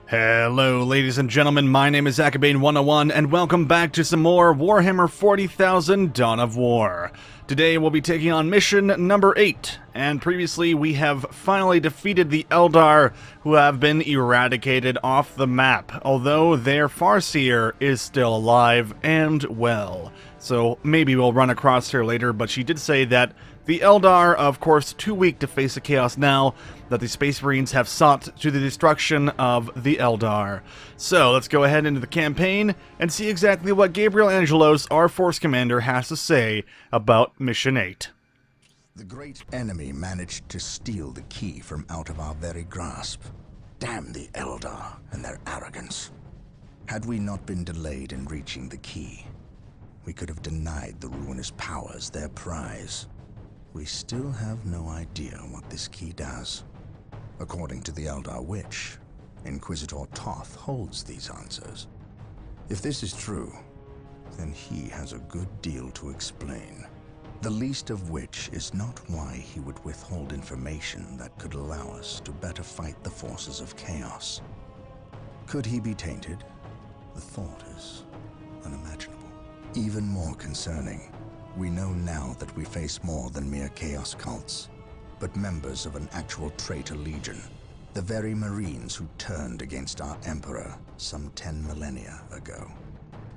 Hello ladies and gentlemen, my name is Bane, and welcome back to some more Warhammer 40,000 Dawn of War. Today we'll be taking on mission number 8, and previously we have finally defeated the Eldar, who have been eradicated off the map, although their Farseer is still alive and well. So maybe we'll run across her later, but she did say that the Eldar are, of course, too weak to face the Chaos now, that the Space Marines have sought to the destruction of the Eldar. So let's go ahead into the campaign and see exactly what Gabriel Angelos, our Force Commander, has to say about Mission 8. The great enemy managed to steal the key from out of our very grasp. Damn the Eldar and their arrogance. Had we not been delayed in reaching the key, we could have denied the ruinous powers their prize. We still have no idea what this key does. According to the Eldar Witch, Inquisitor Toth holds these answers. If this is true, then he has a good deal to explain. The least of which is not why he would withhold information that could allow us to better fight the forces of chaos. Could he be tainted? The thought is unimaginable. Even more concerning, we know now that we face more than mere chaos cults, but members of an actual traitor legion, the very Marines who turned against our Emperor some 10 millennia ago.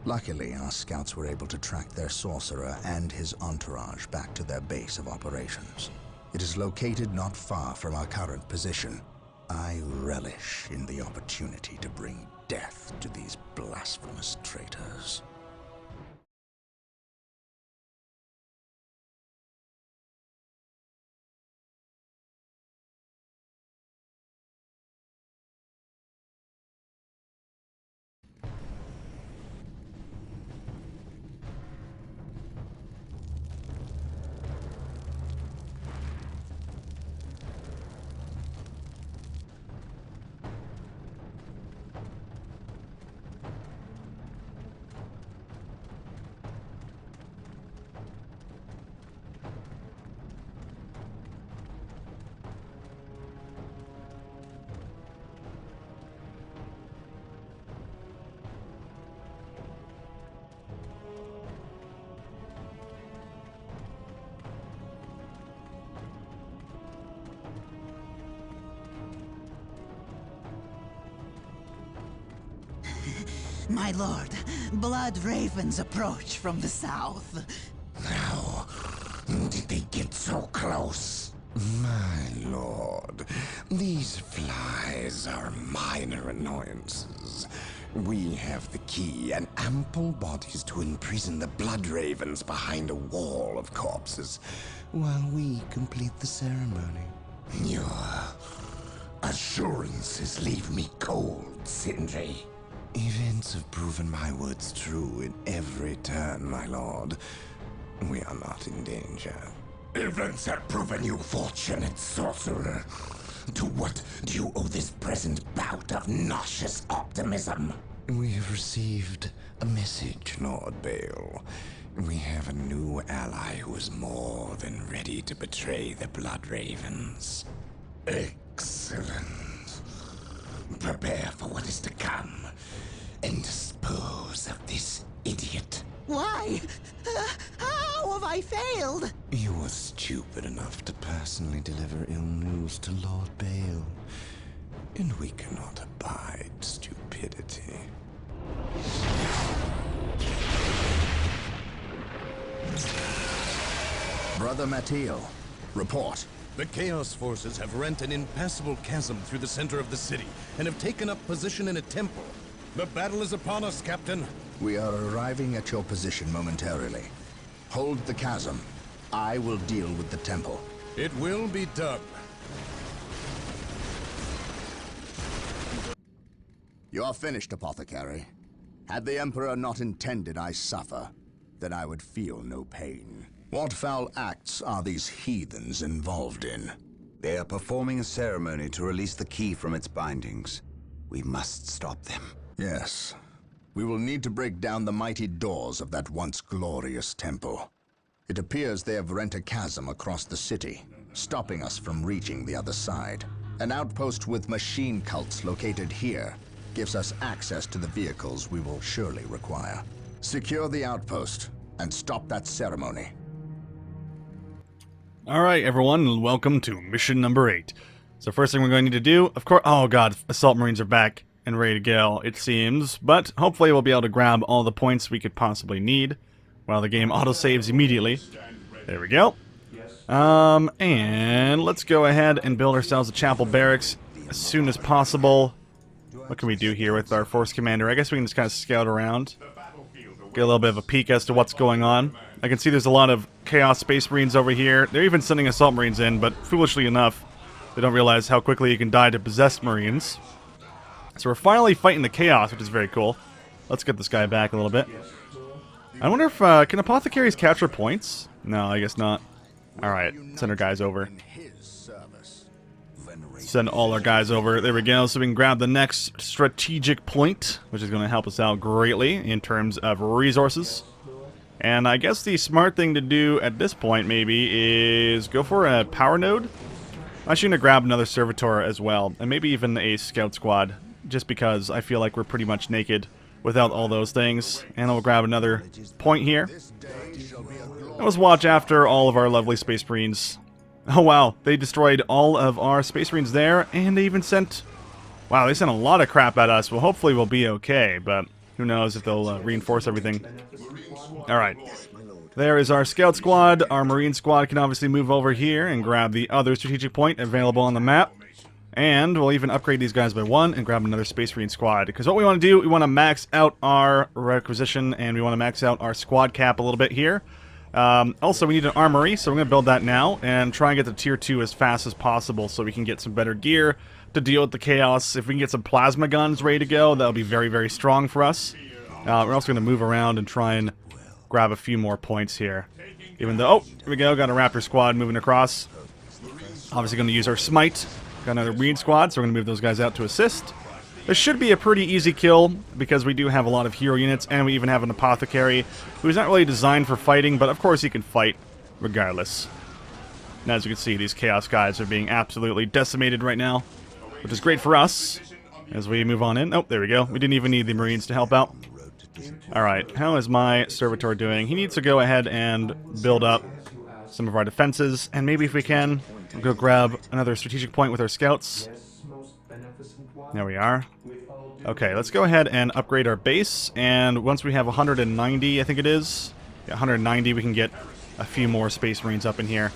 Luckily, our scouts were able to track their sorcerer and his entourage back to their base of operations. It is located not far from our current position. I relish in the opportunity to bring death to these blasphemous traitors. My lord, blood ravens approach from the south. How did they get so close? My lord, these flies are minor annoyances. We have the key and ample bodies to imprison the blood ravens behind a wall of corpses, while we complete the ceremony. Your assurances leave me cold, Sindri. Events have proven my words true in every turn, my lord. We are not in danger. Events have proven you fortunate, sorcerer. To what do you owe this present bout of nauseous optimism? We have received a message, Lord Bale. We have a new ally who is more than ready to betray the Blood Ravens. Excellent. Prepare for what is to come, and dispose of this idiot. Why? How have I failed? You were stupid enough to personally deliver ill news to Lord Bale, and we cannot abide stupidity. Brother Mateo, report. The Chaos Forces have rent an impassable chasm through the center of the city and have taken up position in a temple. The battle is upon us, Captain. We are arriving at your position momentarily. Hold the chasm. I will deal with the temple. It will be done. You are finished, Apothecary. Had the Emperor not intended I suffer, then I would feel no pain. What foul acts are these heathens involved in? They are performing a ceremony to release the key from its bindings. We must stop them. Yes. We will need to break down the mighty doors of that once glorious temple. It appears they have rent a chasm across the city, stopping us from reaching the other side. An outpost with machine cults located here gives us access to the vehicles we will surely require. Secure the outpost and stop that ceremony. Alright, everyone, and welcome to mission number 8. So first thing we're going to need to do, of course... Oh god, Assault Marines are back and ready to go, it seems. But hopefully we'll be able to grab all the points we could possibly need while the game autosaves immediately. There we go. And let's go ahead and build ourselves a chapel barracks as soon as possible. What can we do here with our force commander? I guess we can just kind of scout around. Get a little bit of a peek as to what's going on. I can see there's a lot of Chaos Space Marines over here. They're even sending Assault Marines in, but foolishly enough, they don't realize how quickly you can die to possessed Marines. So we're finally fighting the Chaos, which is very cool. Let's get this guy back a little bit. I wonder if, can Apothecaries capture points? No, I guess not. Alright, send our guys over. Send all our guys over. There we go, so we can grab the next strategic point, which is going to help us out greatly in terms of resources. And I guess the smart thing to do at this point, maybe, is go for a power node. I'm actually going to grab another servitor as well, and maybe even a scout squad, just because I feel like we're pretty much naked without all those things. And I'll grab another point here. And let's watch after all of our lovely Space Marines. Oh wow, they destroyed all of our Space Marines there, and they even sent... Wow, they sent a lot of crap at us. Well, hopefully we'll be okay, but who knows if they'll reinforce everything. Alright, there is our Scout Squad. Our Marine Squad can obviously move over here and grab the other strategic point available on the map. And we'll even upgrade these guys by 1 and grab another Space Marine Squad. Because what we want to do, we want to max out our requisition, and we want to max out our squad cap a little bit here. Also, we need an armory, so we're going to build that now and try and get to tier 2 as fast as possible so we can get some better gear to deal with the chaos. If we can get some plasma guns ready to go, that'll be very, very strong for us. We're also going to move around and try and grab a few more points here. Even though, oh, here we go, got a Raptor squad moving across. Obviously going to use our Smite. Got another Marine squad, so we're going to move those guys out to assist. This should be a pretty easy kill, because we do have a lot of hero units, and we even have an Apothecary, who's not really designed for fighting, but of course he can fight regardless. And as you can see, these Chaos guys are being absolutely decimated right now, which is great for us, as we move on in. Oh, there we go. We didn't even need the Marines to help out. Alright, how is my Servitor doing? He needs to go ahead and build up some of our defenses, and maybe if we can, we'll go grab another strategic point with our scouts. There we are. Okay, let's go ahead and upgrade our base, and once we have 190, I think it is, yeah, 190, we can get a few more Space Marines up in here.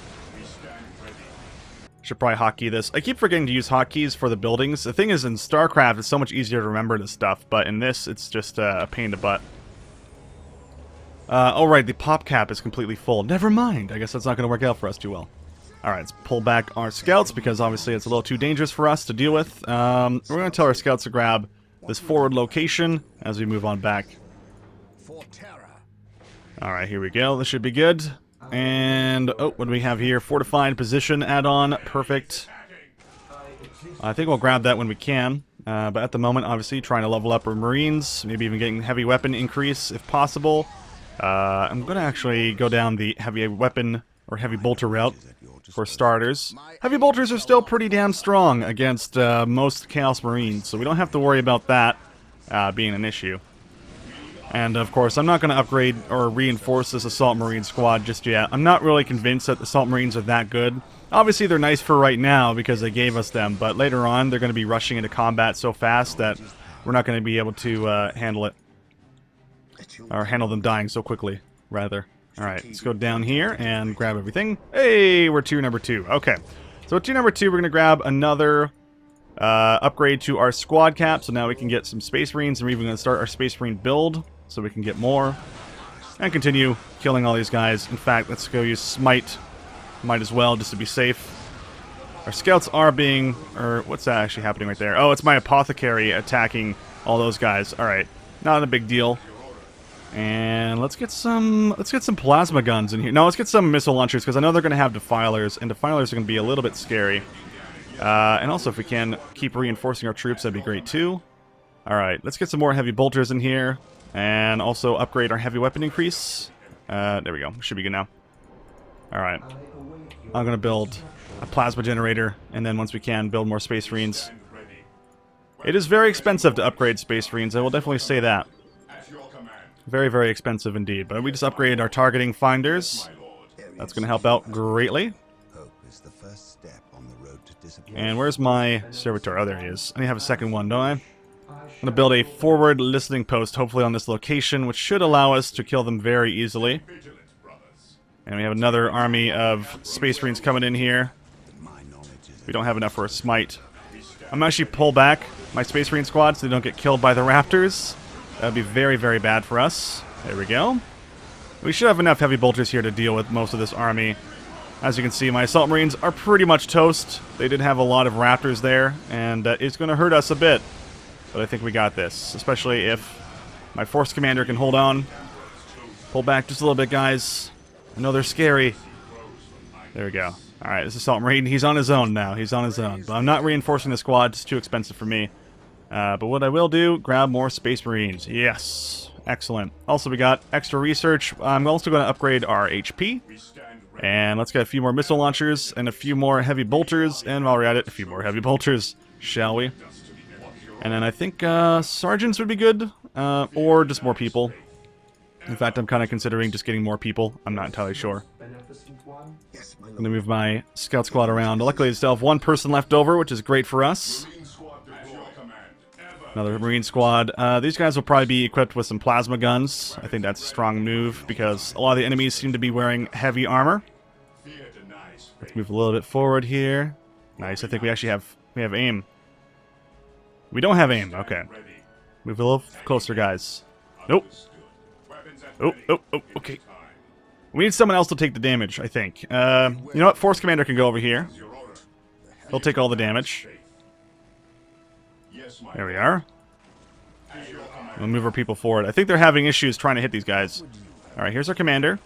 Should probably hotkey this. I keep forgetting to use hotkeys for the buildings. The thing is, in StarCraft, it's so much easier to remember this stuff, but in this, it's just a pain in the butt. Alright, the pop cap is completely full. Never mind. I guess that's not going to work out for us too well. Alright, let's pull back our scouts, because obviously it's a little too dangerous for us to deal with. We're going to tell our scouts to grab this forward location as we move on back. Alright, here we go. This should be good. And, oh, what do we have here? Fortified position add-on. Perfect. I think we'll grab that when we can. But at the moment, obviously, trying to level up our Marines. Maybe even getting heavy weapon increase if possible. I'm going to actually go down the heavy weapon or heavy bolter route for starters. Heavy bolters are still pretty damn strong against most Chaos Marines, so we don't have to worry about that being an issue. And of course, I'm not going to upgrade or reinforce this Assault Marine squad just yet. I'm not really convinced that the Assault Marines are that good. Obviously, they're nice for right now because they gave us them, but later on, they're going to be rushing into combat so fast that we're not going to be able to handle it. Or handle them dying so quickly, rather. Alright, let's go down here and grab everything. Hey, we're tier number 2. Okay. So at tier number 2, we're going to grab another upgrade to our squad cap. So now we can get some Space Marines, and we're even going to start our Space Marine build so we can get more. And continue killing all these guys. In fact, let's go use Smite. Might as well, just to be safe. Our scouts are being... Or, what's that actually happening right there? Oh, it's my Apothecary attacking all those guys. Alright, not a big deal. And let's get some plasma guns in here. No, let's get some missile launchers, because I know they're going to have defilers, and defilers are going to be a little bit scary. And also, if we can keep reinforcing our troops, that'd be great too. Alright, let's get some more heavy bolters in here, and also upgrade our heavy weapon increase. There we go. Should be good now. Alright. I'm going to build a plasma generator, and then once we can, build more Space Marines. It is very expensive to upgrade Space Marines, I will definitely say that. Very, very expensive indeed. But we just upgraded our targeting finders. That's going to help out greatly. And where's my servitor? Oh, there he is. I need to have a second one, don't I? I'm going to build a forward listening post, hopefully on this location, which should allow us to kill them very easily. And we have another army of Space Marines coming in here. We don't have enough for a smite. I'm actually pull back my Space Marine squad so they don't get killed by the Raptors. That would be very, very bad for us. There we go. We should have enough heavy bolters here to deal with most of this army. As you can see, my Assault Marines are pretty much toast. They did have a lot of Raptors there, and it's going to hurt us a bit. But I think we got this, especially if my Force Commander can hold on. Pull back just a little bit, guys. I know they're scary. There we go. Alright, this Assault Marine, he's on his own now. He's on his own. But I'm not reinforcing the squad. It's too expensive for me. But what I will do, grab more Space Marines. Yes. Excellent. Also, we got extra research. I'm also going to upgrade our HP. And let's get a few more missile launchers and a few more heavy bolters. And while we're at it, a few more heavy bolters, shall we? And then I think sergeants would be good. Or just more people. In fact, I'm kind of considering just getting more people. I'm not entirely sure. I'm going to move my scout squad around. Luckily, I still have one person left over, which is great for us. Another Marine squad. These guys will probably be equipped with some plasma guns. I think that's a strong move because a lot of the enemies seem to be wearing heavy armor. Let's move a little bit forward here. Nice. I think we actually have aim. We don't have aim. Okay. Move a little closer, guys. Nope. Oh, okay. We need someone else to take the damage, I think. You know what? Force Commander can go over here. He'll take all the damage. There we are. We'll move our people forward. I think they're having issues trying to hit these guys. Alright, here's our commander.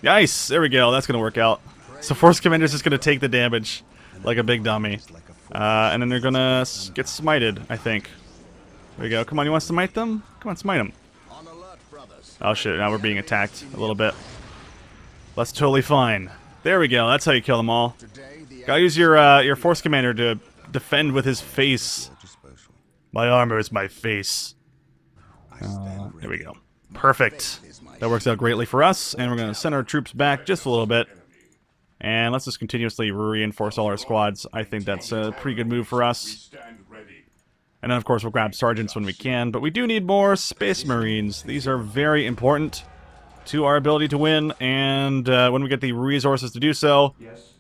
Nice! There we go. That's going to work out. So Force Commander's just going to take the damage like a big dummy. And then they're going to get smited, I think. There we go. Come on, you want to smite them? Come on, smite them. Oh shit, now we're being attacked a little bit. That's totally fine. There we go. That's how you kill them all. Gotta use your Force Commander to defend with his face. My armor is my face. There we go. Perfect. That works out greatly for us, and we're going to send our troops back just a little bit. And let's just continuously reinforce all our squads. I think that's a pretty good move for us. And then, of course, we'll grab sergeants when we can. But we do need more Space Marines. These are very important to our ability to win. And when we get the resources to do so,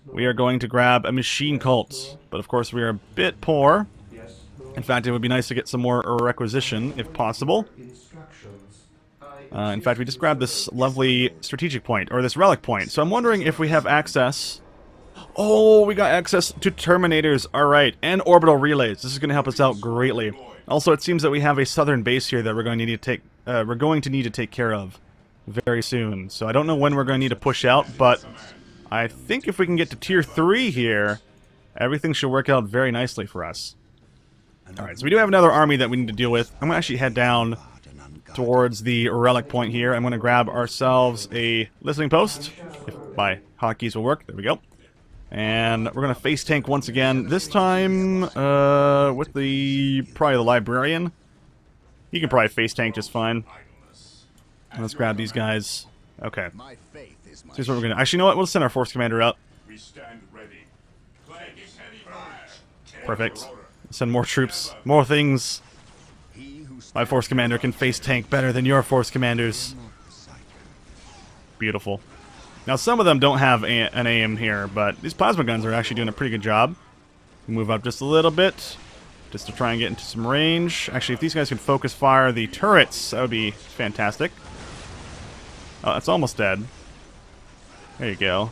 we are going to grab a machine cult. But, of course, we are a bit poor. In fact, it would be nice to get some more requisition, if possible. In fact, we just grabbed this lovely strategic point, or this relic point. So I'm wondering if we have access... Oh, we got access to Terminators, alright, and orbital relays. This is going to help us out greatly. Also, it seems that we have a southern base here that we're going to need to take care of very soon. So I don't know when we're going to need to push out, but I think if we can get to Tier 3 here, everything should work out very nicely for us. Alright, so we do have another army that we need to deal with. I'm going to actually head down towards the relic point here. I'm going to grab ourselves a listening post, if my hotkeys will work. There we go. And we're going to face tank once again. This time with probably the librarian. He can probably face tank just fine. Let's grab these guys. Okay. Here's what we're going to... Actually, you know what? We'll send our Force Commander up. Perfect. Send more troops. More things. My Force Commander can face tank better than your Force Commanders. Beautiful. Now, some of them don't have an aim here, but these plasma guns are actually doing a pretty good job. Move up just a little bit, just to try and get into some range. Actually, if these guys could focus fire the turrets, that would be fantastic. Oh, that's almost dead. There you go.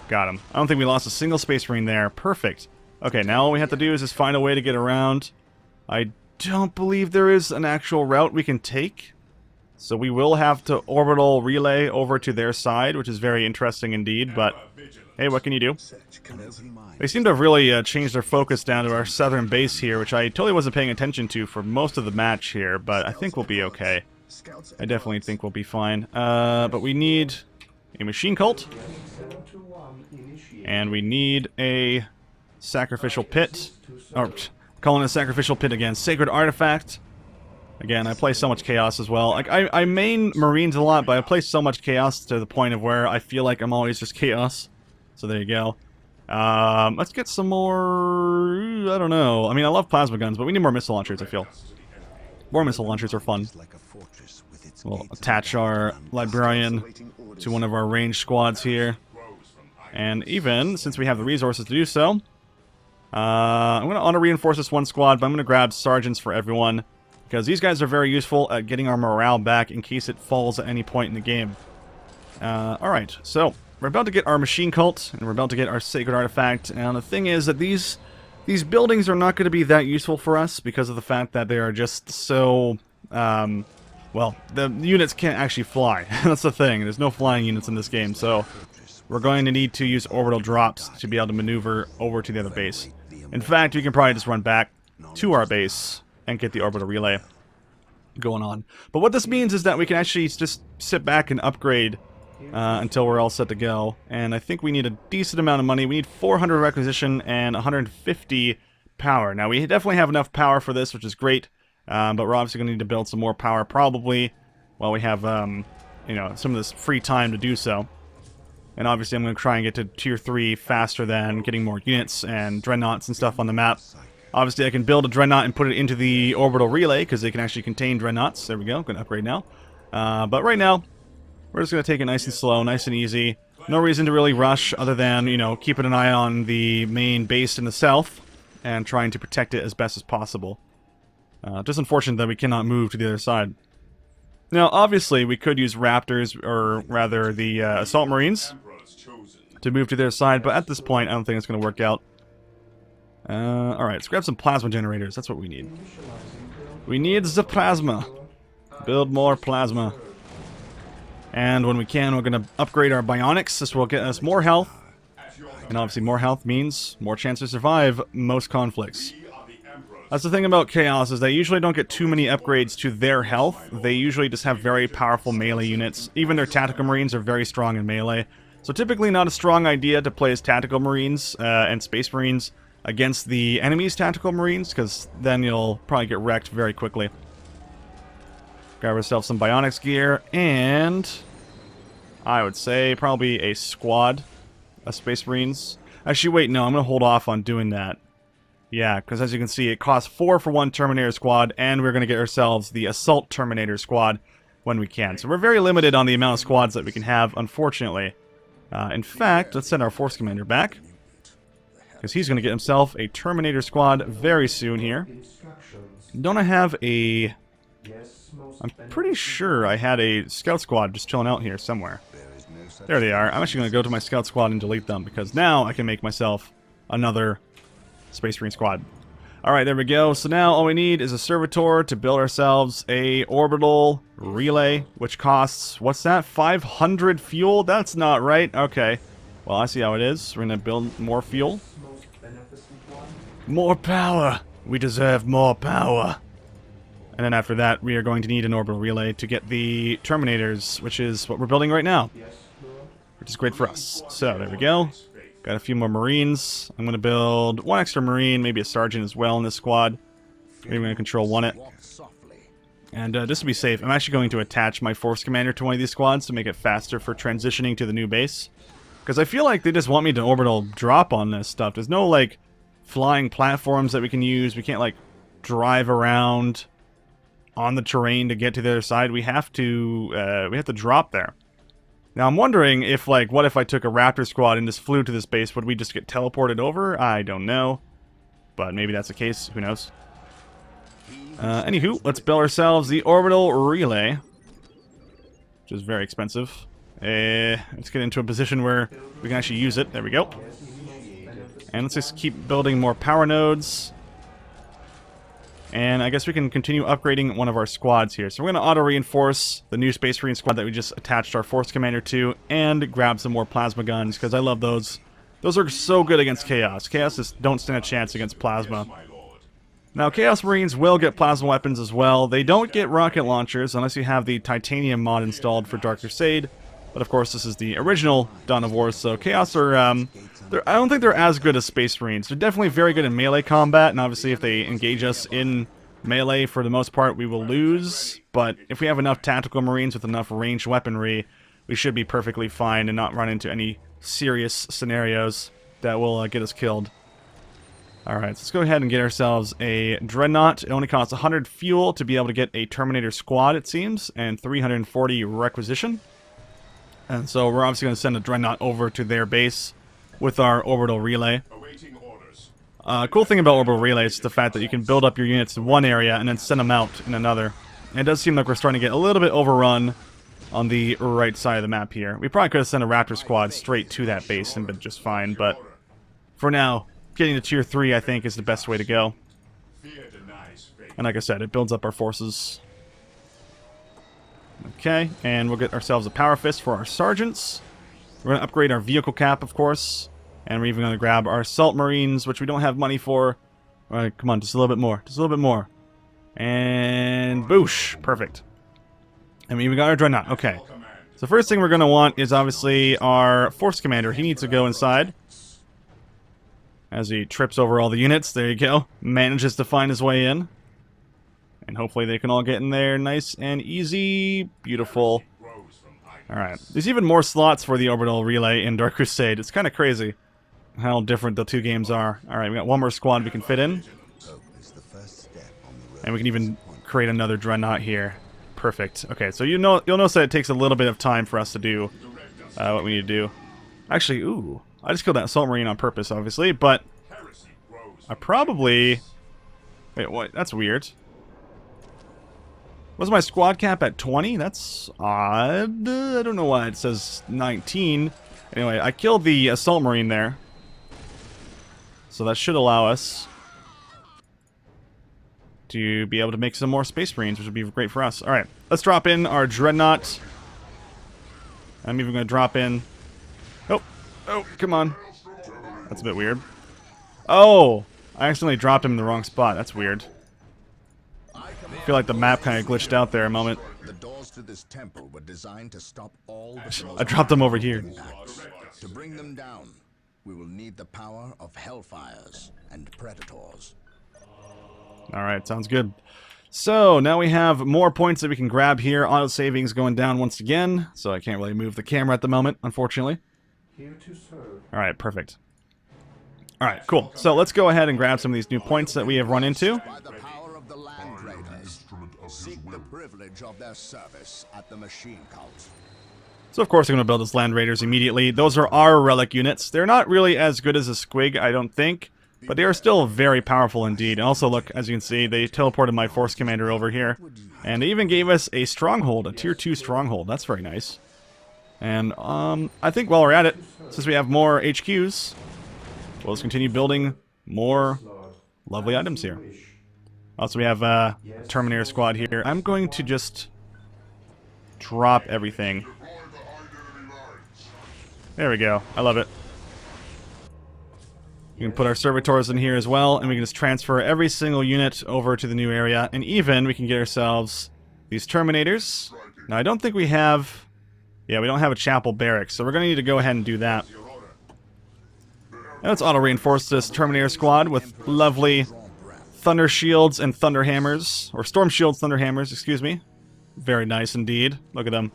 Got him. I don't think we lost a single Space Marine there. Perfect. Okay, now all we have to do is just find a way to get around. I don't believe there is an actual route we can take. So we will have to orbital relay over to their side, which is very interesting indeed, but hey, what can you do? They seem to have really changed their focus down to our southern base here, which I totally wasn't paying attention to for most of the match here, but I think we'll be okay. I definitely think we'll be fine. But we need a machine cult, and we need a Sacrificial Pit. Or, calling it a Sacrificial Pit again. Sacred Artifact. Again, I play so much Chaos as well. Like, I main Marines a lot, but I play so much Chaos to the point of where I feel like I'm always just Chaos. So there you go. Let's get some more... I don't know. I mean, I love plasma guns, but we need more missile launchers, I feel. More missile launchers are fun. We'll attach our Librarian to one of our ranged squads here. And even, since we have the resources to do so, I'm going to auto-reinforce this one squad, but I'm going to grab sergeants for everyone. Because these guys are very useful at getting our morale back in case it falls at any point in the game. Alright, so we're about to get our machine cult, and we're about to get our sacred artifact. And the thing is that these buildings are not going to be that useful for us because of the fact that they are just so... well, the units can't actually fly. That's the thing. There's no flying units in this game, so we're going to need to use orbital drops to be able to maneuver over to the other base. In fact, we can probably just run back to our base and get the orbital relay going on. But what this means is that we can actually just sit back and upgrade until we're all set to go. And I think we need a decent amount of money. We need 400 requisition and 150 power. Now, we definitely have enough power for this, which is great. But we're obviously going to need to build some more power probably while we have, you know, some of this free time to do so. And obviously I'm going to try and get to Tier 3 faster than getting more units and dreadnoughts and stuff on the map. Obviously I can build a dreadnought and put it into the orbital relay because they can actually contain dreadnoughts. There we go. Going to upgrade now. But right now, we're just going to take it nice and slow, nice and easy. No reason to really rush other than, you know, keeping an eye on the main base in the south and trying to protect it as best as possible. Just unfortunate that we cannot move to the other side. Now, obviously, we could use Raptors, or rather the Assault Marines, to move to their side, but at this point, I don't think it's going to work out. Alright, let's grab some plasma generators. That's what we need. We need the plasma. Build more plasma. And when we can, we're going to upgrade our bionics. This will get us more health. And obviously, more health means more chance to survive most conflicts. That's the thing about Chaos, is they usually don't get too many upgrades to their health. They usually just have very powerful melee units. Even their tactical marines are very strong in melee. So typically not a strong idea to play as tactical marines and space marines against the enemy's tactical marines, because then you'll probably get wrecked very quickly. Grab ourselves some bionics gear, and I would say probably a squad of space marines. Actually, wait, no, I'm going to hold off on doing that. Yeah, because as you can see, it costs 4 for one Terminator squad, and we're going to get ourselves the Assault Terminator squad when we can. So we're very limited on the amount of squads that we can have, unfortunately. In fact, let's send our Force Commander back, because he's going to get himself a Terminator squad very soon here. Don't I have a... I'm pretty sure I had a Scout squad just chilling out here somewhere. There they are. I'm actually going to go to my Scout squad and delete them, because now I can make myself another Space Marine squad. Alright, there we go. So now all we need is a servitor to build ourselves a orbital relay, which costs, what's that, 500 fuel? That's not right. Okay. Well, I see how it is. We're going to build more fuel. More power. We deserve more power. And then after that, we are going to need an orbital relay to get the Terminators, which is what we're building right now. Which is great for us. So, there we go. Got a few more Marines. I'm going to build one extra Marine, maybe a Sergeant as well in this squad. Maybe I'm going to control one it. And just to be safe, I'm actually going to attach my Force Commander to one of these squads to make it faster for transitioning to the new base. Because I feel like they just want me to orbital drop on this stuff. There's no, like, flying platforms that we can use. We can't, like, drive around on the terrain to get to the other side. We have to drop there. Now, I'm wondering if, like, what if I took a Raptor squad and just flew to this base? Would we just get teleported over? I don't know. But maybe that's the case. Who knows? Anywho, let's build ourselves the orbital relay, which is very expensive. Let's get into a position where we can actually use it. There we go. And let's just keep building more power nodes. And I guess we can continue upgrading one of our squads here. So we're going to auto-reinforce the new Space Marine squad that we just attached our Force Commander to, and grab some more plasma guns, because I love those. Those are so good against Chaos. Chaos just don't stand a chance against plasma. Now, Chaos Marines will get plasma weapons as well. They don't get rocket launchers unless you have the Titanium mod installed for Dark Crusade. But of course, this is the original Dawn of War, so Chaos are, I don't think they're as good as Space Marines. They're definitely very good in melee combat, and obviously if they engage us in melee, for the most part, we will lose. But if we have enough tactical Marines with enough ranged weaponry, we should be perfectly fine and not run into any serious scenarios that will get us killed. Alright, so let's go ahead and get ourselves a Dreadnought. It only costs 100 fuel to be able to get a Terminator squad, it seems, and 340 requisition. And so we're obviously going to send a Dreadnought over to their base with our orbital relay. Cool thing about orbital relay is the fact that you can build up your units in one area and then send them out in another. And it does seem like we're starting to get a little bit overrun on the right side of the map here. We probably could have sent a Raptor squad straight to that base and been just fine, but for now, getting to tier 3 I think is the best way to go. And like I said, it builds up our forces. Okay, and we'll get ourselves a Power Fist for our Sergeants. We're going to upgrade our vehicle cap, of course. And we're even going to grab our Assault Marines, which we don't have money for. Alright, come on, just a little bit more. Just a little bit more. And boosh. Perfect. And we even got our Dreadnought. Okay. So first thing we're going to want is obviously our Force Commander. He needs to go inside. As he trips over all the units. There you go. Manages to find his way in. And hopefully they can all get in there nice and easy. Beautiful. Alright. There's even more slots for the orbital relay in Dark Crusade. It's kind of crazy how different the two games are. Alright, we got one more squad we can fit in. And we can even create another Dreadnought here. Perfect. Okay, so you'll notice that it takes a little bit of time for us to do what we need to do. Actually, ooh. I just killed that Assault Marine on purpose, obviously, but I probably... Wait, what? That's weird. Was my squad cap at 20? That's odd. I don't know why it says 19. Anyway, I killed the Assault Marine there. So that should allow us to be able to make some more Space Marines, which would be great for us. Alright, let's drop in our Dreadnought. I'm even going to drop in... Oh, come on. That's a bit weird. Oh! I accidentally dropped him in the wrong spot. That's weird. I feel like the map kind of glitched out there a moment. The doors to this temple were designed to stop all I dropped them over here. To bring them down, we will need the power of Hellfires and Predators. Alright, sounds good. So, now we have more points that we can grab here. Auto savings going down once again, so I can't really move the camera at the moment, unfortunately. Alright, perfect. Alright, cool. So let's go ahead and grab some of these new points that we have run into. By the power of the Land Raiders, seek the privilege of their service at the Machine Cult. So of course I'm going to build this Land Raiders immediately. Those are our relic units. They're not really as good as a Squig, I don't think. But they are still very powerful indeed. And also look, as you can see, they teleported my Force Commander over here. And they even gave us a Stronghold, a Tier 2 Stronghold. That's very nice. And I think while we're at it, since we have more HQs, we'll just continue building more lovely items here. Also, we have a Terminator squad here. I'm going to just drop everything. There we go. I love it. We can put our servitors in here as well, and we can just transfer every single unit over to the new area. And even we can get ourselves these Terminators. Now, I don't think we have... Yeah, we don't have a chapel barracks, so we're going to need to go ahead and do that. And let's auto-reinforce this Terminator squad with lovely Thunder Shields and Thunder Hammers. Or Storm Shields, Thunder Hammers, excuse me. Very nice indeed. Look at them.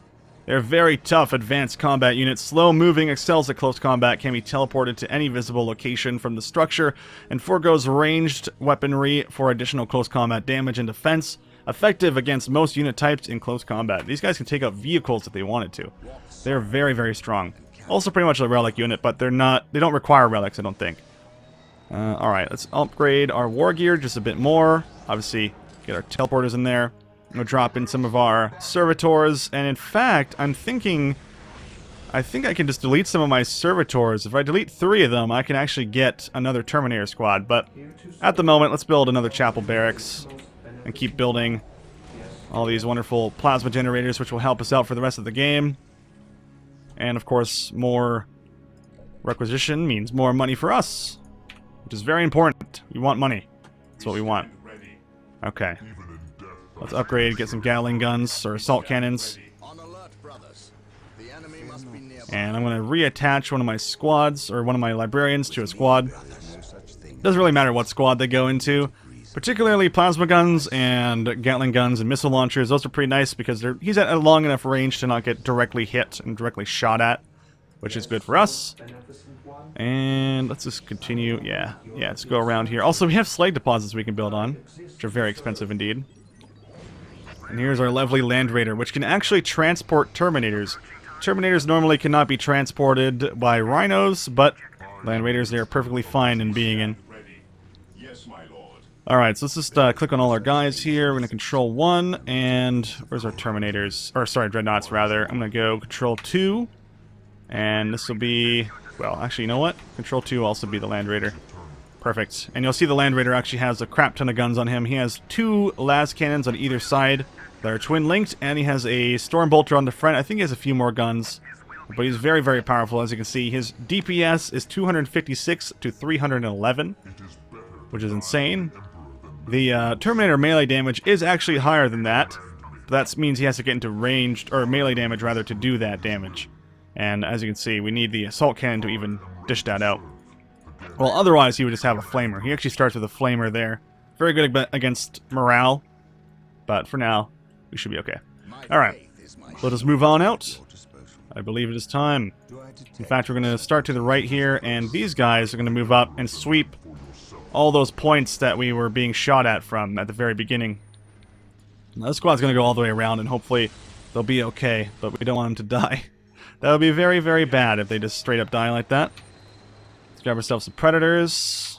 They're very tough advanced combat units. Slow-moving, excels at close combat, can be teleported to any visible location from the structure, and forgoes ranged weaponry for additional close combat damage and defense. Effective against most unit types in close combat. These guys can take out vehicles if they wanted to. They're very, very strong. Also pretty much a relic unit, but they don't require relics, I don't think. Alright, let's upgrade our war gear just a bit more. Obviously, get our teleporters in there. We'll drop in some of our servitors, and in fact, I think I can just delete some of my servitors. If I delete 3 of them, I can actually get another Terminator squad, but at the moment, let's build another chapel barracks. And keep building all these wonderful plasma generators, which will help us out for the rest of the game. And of course, more requisition means more money for us, which is very important. We want money. That's what we want. Okay. Let's upgrade, get some Gatling guns or assault cannons. On alert, brothers. The enemy And I'm going to reattach one of my squads, or one of my librarians to a squad. Doesn't really matter what squad they go into. Particularly plasma guns and Gatling guns and missile launchers. Those are pretty nice because he's at a long enough range to not get directly hit and directly shot at, which is good for us. And let's just continue. Yeah, let's go around here. Also, we have slag deposits we can build on, which are very expensive indeed. And here's our lovely Land Raider, which can actually transport Terminators. Terminators normally cannot be transported by Rhinos, but Land Raiders, they are perfectly fine in being in. Alright, so let's just click on all our guys here. We're going to control 1, and where's our Terminators? Or, sorry, Dreadnoughts, rather. I'm going to go control 2, and this will be... Well, actually, you know what? Control 2 will also be the Land Raider. Perfect. And you'll see the Land Raider actually has a crap ton of guns on him. He has 2 las cannons on either side that are twin-linked, and he has a Storm Bolter on the front. I think he has a few more guns, but he's very, very powerful, as you can see. His DPS is 256 to 311, which is insane. The Terminator melee damage is actually higher than that, but that means he has to get into ranged, or melee damage rather, to do that damage. And as you can see, we need the assault cannon to even dish that out. Well, otherwise he would just have a flamer. He actually starts with a flamer there. Very good against morale, but for now, we should be okay. Alright, let us move on out. I believe it is time. In fact, we're going to start to the right here, and these guys are going to move up and sweep all those points that we were being shot at from at the very beginning. Now, this squad's going to go all the way around, and hopefully they'll be okay, but we don't want them to die. That would be very, very bad if they just straight up die like that. Let's grab ourselves some Predators.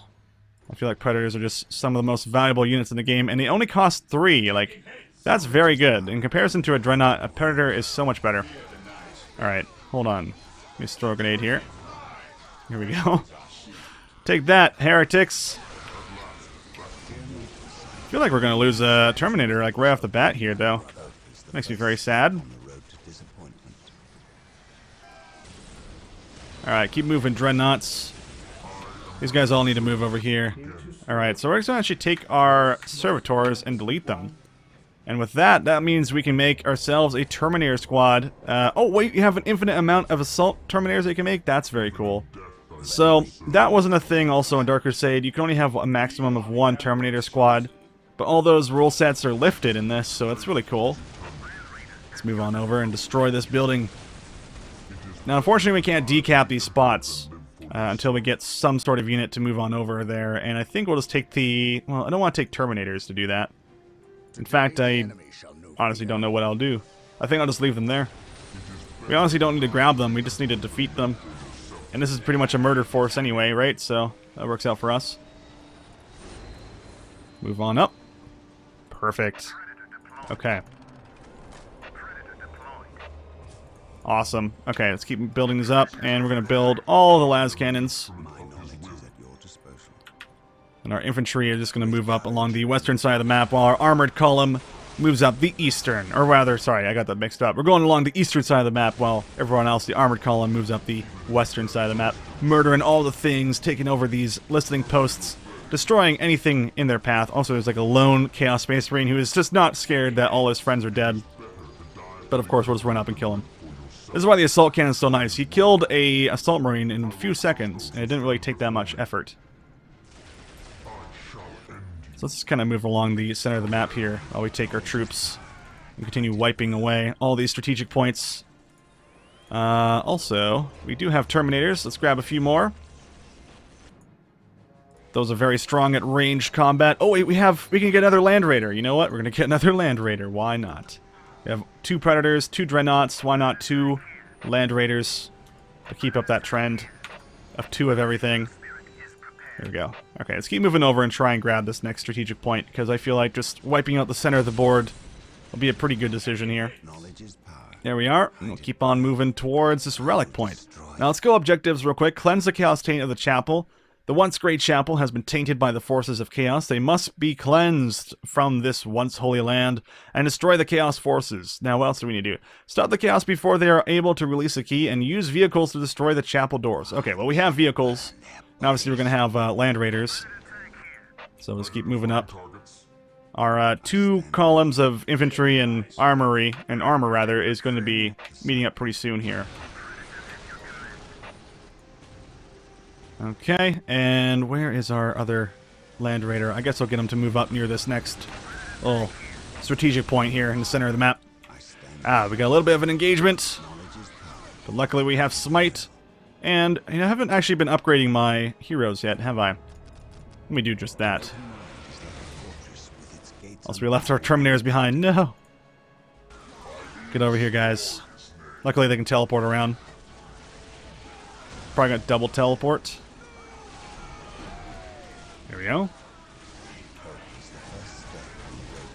I feel like Predators are just some of the most valuable units in the game, and they only cost 3. Like, that's very good. In comparison to a Dreadnought, a Predator is so much better. Alright, hold on. Let me throw a grenade here. Here we go. Take that, heretics! I feel like we're gonna lose a Terminator like right off the bat here, though. Makes me very sad. Alright, keep moving, Dreadnoughts. These guys all need to move over here. Alright, so we're just gonna actually take our Servitors and delete them. And with that, that means we can make ourselves a Terminator squad. Oh wait, you have an infinite amount of Assault Terminators that you can make? That's very cool. So, that wasn't a thing also in Dark Crusade. You can only have a maximum of 1 Terminator squad. But all those rule sets are lifted in this, so it's really cool. Let's move on over and destroy this building. Now, unfortunately, we can't decap these spots until we get some sort of unit to move on over there. And I think we'll just take the... Well, I don't want to take Terminators to do that. In fact, I honestly don't know what I'll do. I think I'll just leave them there. We honestly don't need to grab them, we just need to defeat them. And this is pretty much a murder force anyway, right? So, that works out for us. Move on up. Perfect. Okay. Awesome. Okay, let's keep building these up, and we're going to build all the las cannons. And our infantry are just going to move up along the western side of the map, while our armored column moves up the eastern. Or rather, sorry, I got that mixed up. We're going along the eastern side of the map, while everyone else, the armored column, moves up the western side of the map. Murdering all the things, taking over these listening posts, destroying anything in their path. Also, there's like a lone Chaos Space Marine who is just not scared that all his friends are dead. But of course, we'll just run up and kill him. This is why the Assault Cannon is so nice. He killed a Assault Marine in a few seconds, and it didn't really take that much effort. So let's just kind of move along the center of the map here while we take our troops and continue wiping away all these strategic points. Also, we do have Terminators. Let's grab a few more. Those are very strong at ranged combat. Oh wait, we can get another Land Raider. You know what? We're going to get another Land Raider. Why not? We have 2 Predators, 2 Dreadnoughts. Why not 2 Land Raiders to keep up that trend of 2 of everything? There we go. Okay, let's keep moving over and try and grab this next strategic point, because I feel like just wiping out the center of the board will be a pretty good decision here. There we are. And we'll keep on moving towards this relic point. Now let's go objectives real quick. Cleanse the Chaos Taint of the Chapel. The once great chapel has been tainted by the forces of chaos. They must be cleansed from this once holy land and destroy the chaos forces. Now, what else do we need to do? Stop the chaos before they are able to release the key, and use vehicles to destroy the chapel doors. Okay, well, we have vehicles. Now, obviously, we're going to have Land Raiders. So let's keep moving up. Our 2 columns of infantry and armor, is going to be meeting up pretty soon here. Okay, and where is our other land raider? I guess I'll get him to move up near this next little strategic point here in the center of the map. Ah, we got a little bit of an engagement, but luckily we have Smite, and I haven't actually been upgrading my heroes yet, have I? Let me do just that. Also, we left our Terminators behind. No! Get over here, guys. Luckily, they can teleport around. Probably gonna double teleport. There we go.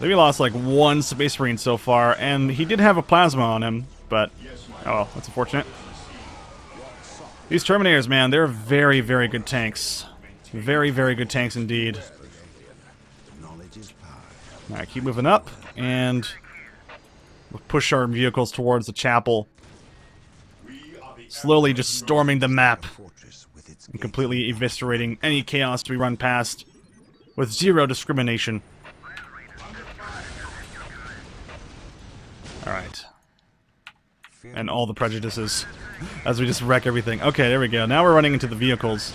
We lost like one Space Marine so far, and he did have a plasma on him, but oh well, that's unfortunate. These Terminators, man, they're very, very good tanks. Very, very good tanks indeed. Alright, keep moving up, and we'll push our vehicles towards the chapel. Slowly just storming the map and completely eviscerating any chaos we run past with zero discrimination. Alright. And all the prejudices as we just wreck everything. Okay, there we go. Now we're running into the vehicles.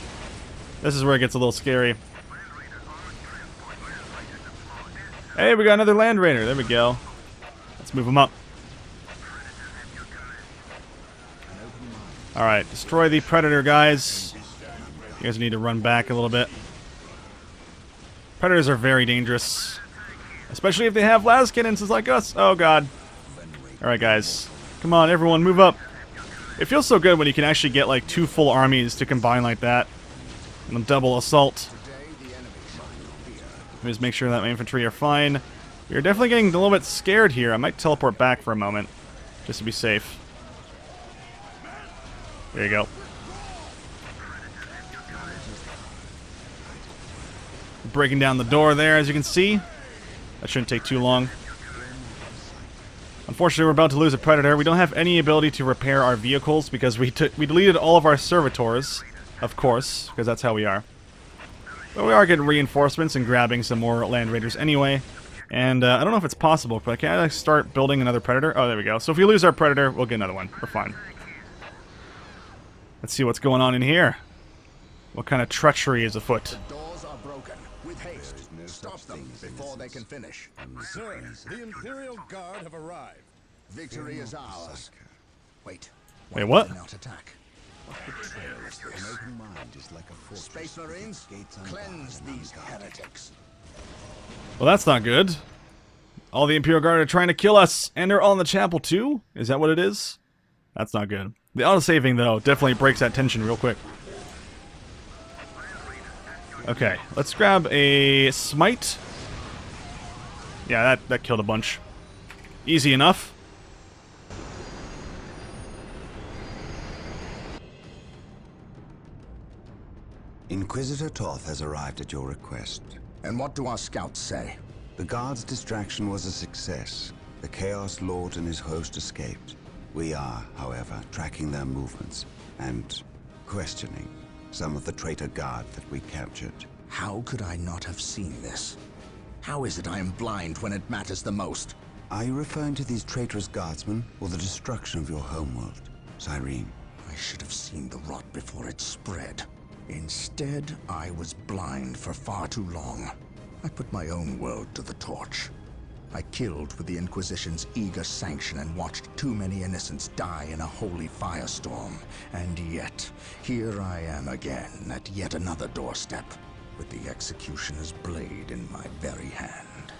This is where it gets a little scary. Hey, we got another Land Raider. There we go. Let's move him up. Alright, destroy the Predator, guys. You guys need to run back a little bit. Predators are very dangerous. Especially if they have las cannons like us. Oh, God. Alright, guys. Come on, everyone, move up. It feels so good when you can actually get, like, 2 full armies to combine like that. And a double assault. Let me just make sure that my infantry are fine. We are definitely getting a little bit scared here. I might teleport back for a moment, just to be safe. There you go. Breaking down the door there, as you can see. That shouldn't take too long. Unfortunately, we're about to lose a Predator. We don't have any ability to repair our vehicles because we deleted all of our servitors, of course, because that's how we are. But we are getting reinforcements and grabbing some more Land Raiders anyway. And I don't know if it's possible, but can I start building another Predator? Oh, there we go. So if we lose our Predator, we'll get another one. We're fine. Let's see what's going on in here. What kind of treachery is afoot? The doors are broken. With haste, stop them before they can finish. Sir, the Imperial Guard have arrived. Victory is ours. Wait. Wait, what? Why not attack? Space Marines, cleanse these heretics. Well, that's not good. All the Imperial Guard are trying to kill us, and they're all in the chapel too? Is that what it is? That's not good. The auto-saving, though, definitely breaks that tension real quick. Okay, let's grab a Smite. Yeah, that killed a bunch. Easy enough. Inquisitor Toth has arrived at your request. And what do our scouts say? The guard's distraction was a success. The Chaos Lord and his host escaped. We are, however, tracking their movements and questioning some of the traitor guard that we captured. How could I not have seen this? How is it I am blind when it matters the most? Are you referring to these traitorous guardsmen or the destruction of your homeworld, Cyrene? I should have seen the rot before it spread. Instead, I was blind for far too long. I put my own world to the torch. I killed with the Inquisition's eager sanction and watched too many innocents die in a holy firestorm. And yet, here I am again at yet another doorstep, with the executioner's blade in my very hand.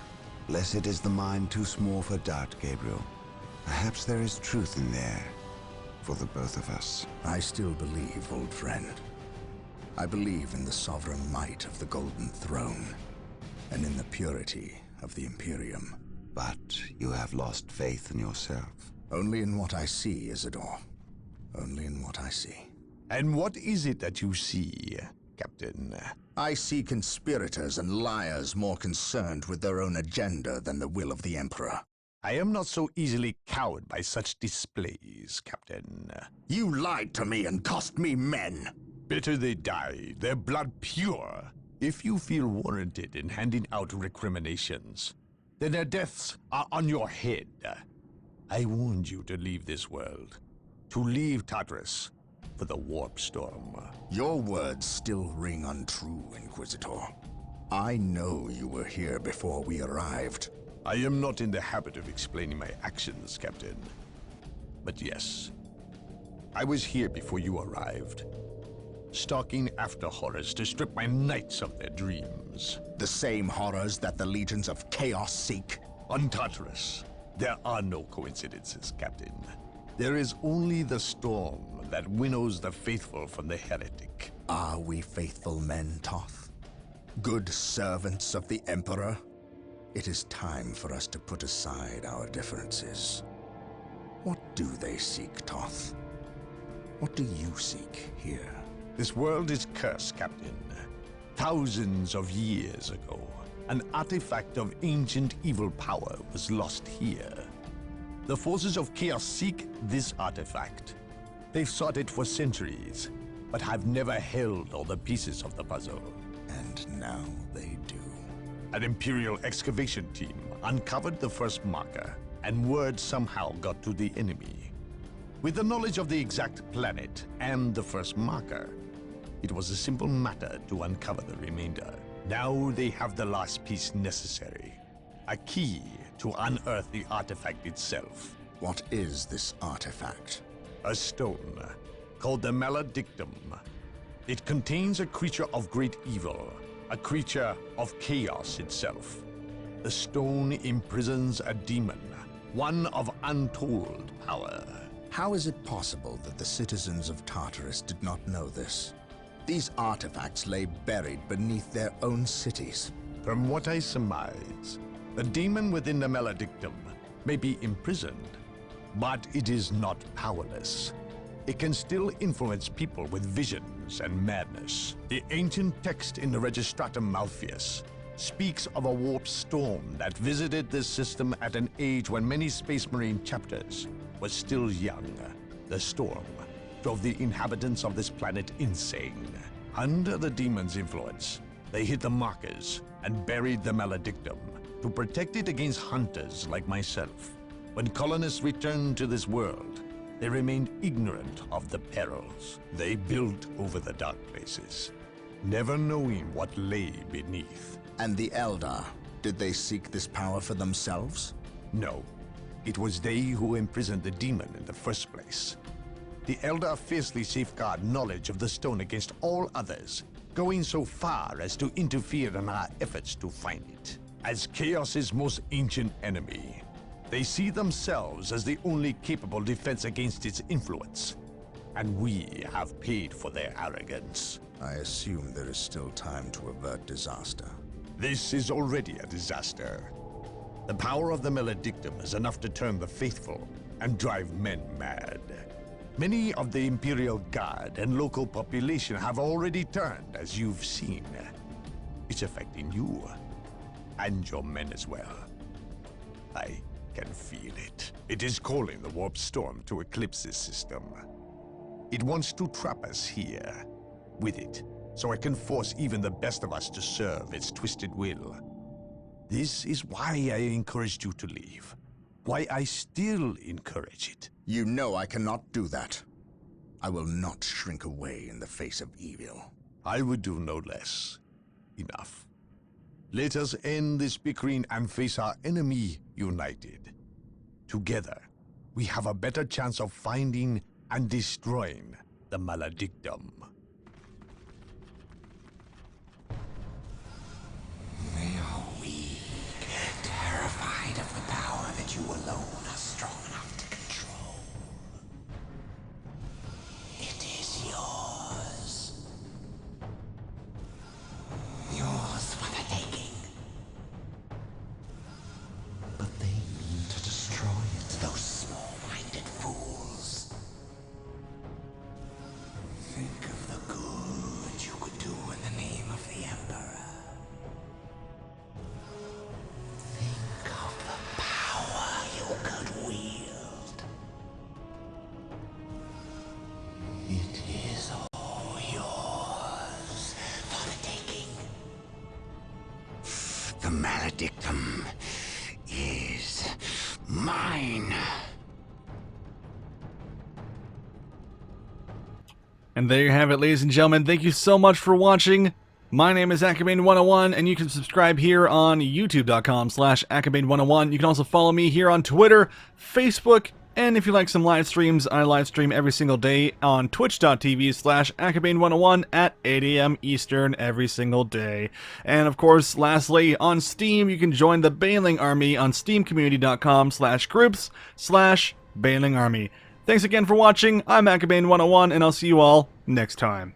Blessed is the mind too small for doubt, Gabriel. Perhaps there is truth in there, for the both of us. I still believe, old friend. I believe in the sovereign might of the Golden Throne, and in the purity of the Imperium. But you have lost faith in yourself. Only in what I see, Isidore. Only in what I see. And what is it that you see, Captain? I see conspirators and liars more concerned with their own agenda than the will of the Emperor. I am not so easily cowed by such displays, Captain. You lied to me and cost me men! Better they die, their blood pure. If you feel warranted in handing out recriminations, then their deaths are on your head. I warned you to leave this world, to leave Tartarus, for the warp storm. Your words still ring untrue, Inquisitor. I know you were here before we arrived. I am not in the habit of explaining my actions, Captain. But yes, I was here before you arrived, stalking after horrors to strip my knights of their dreams. The same horrors that the legions of chaos seek. On Tartarus, there are no coincidences, Captain. There is only the storm that winnows the faithful from the heretic. Are we faithful men, Toth? Good servants of the Emperor? It is time for us to put aside our differences. What do they seek, Toth? What do you seek here? This world is cursed, Captain. Thousands of years ago, an artifact of ancient evil power was lost here. The forces of chaos seek this artifact. They've sought it for centuries, but have never held all the pieces of the puzzle. And now they do. An Imperial excavation team uncovered the first marker, and word somehow got to the enemy. With the knowledge of the exact planet and the first marker, it was a simple matter to uncover the remainder. Now they have the last piece necessary. A key to unearth the artifact itself. What is this artifact? A stone called the Maledictum. It contains a creature of great evil, a creature of chaos itself. The stone imprisons a demon, one of untold power. How is it possible that the citizens of Tartarus did not know this? These artifacts lay buried beneath their own cities. From what I surmise, the demon within the Maledictum may be imprisoned, but it is not powerless. It can still influence people with visions and madness. The ancient text in the Registratum Malpheus speaks of a warp storm that visited this system at an age when many Space Marine chapters were still young. The storm drove the inhabitants of this planet insane. Under the demon's influence, they hid the markers and buried the Maledictum to protect it against hunters like myself. When colonists returned to this world, they remained ignorant of the perils. They built over the dark places, never knowing what lay beneath. And the Eldar, did they seek this power for themselves? No, it was they who imprisoned the demon in the first place. The Eldar fiercely safeguard knowledge of the stone against all others, going so far as to interfere in our efforts to find it. As Chaos's most ancient enemy, they see themselves as the only capable defense against its influence, and we have paid for their arrogance. I assume there is still time to avert disaster. This is already a disaster. The power of the Maledictum is enough to turn the faithful and drive men mad. Many of the Imperial Guard and local population have already turned, as you've seen. It's affecting you, and your men as well. I can feel it. It is calling the warp storm to eclipse this system. It wants to trap us here, with it, so it can force even the best of us to serve its twisted will. This is why I encouraged you to leave. Why I still encourage it. You know I cannot do that. I will not shrink away in the face of evil. I would do no less. Enough. Let us end this bickering and face our enemy united. Together, we have a better chance of finding and destroying the Maledictum. They are weak, terrified of the power that you alone are strong enough to control. It is yours. Yours for the taking. But they mean to destroy it, those small-minded fools. Think of the good you could do in the name of the Emperor. Think of the power you could wield. It is all yours for the taking. The Maledictum is mine. And there you have it, ladies and gentlemen. Thank you so much for watching. My name is Akabane101, and you can subscribe here on youtube.com/Akabane101. You can also follow me here on Twitter, Facebook, and if you like some live streams, I live stream every single day on twitch.tv/Akabane101 at 8 a.m. Eastern every single day. And of course, lastly, on Steam, you can join the Baneling Army on steamcommunity.com/groups/Baneling Army. Thanks again for watching. I'm Akabane101, and I'll see you all next time.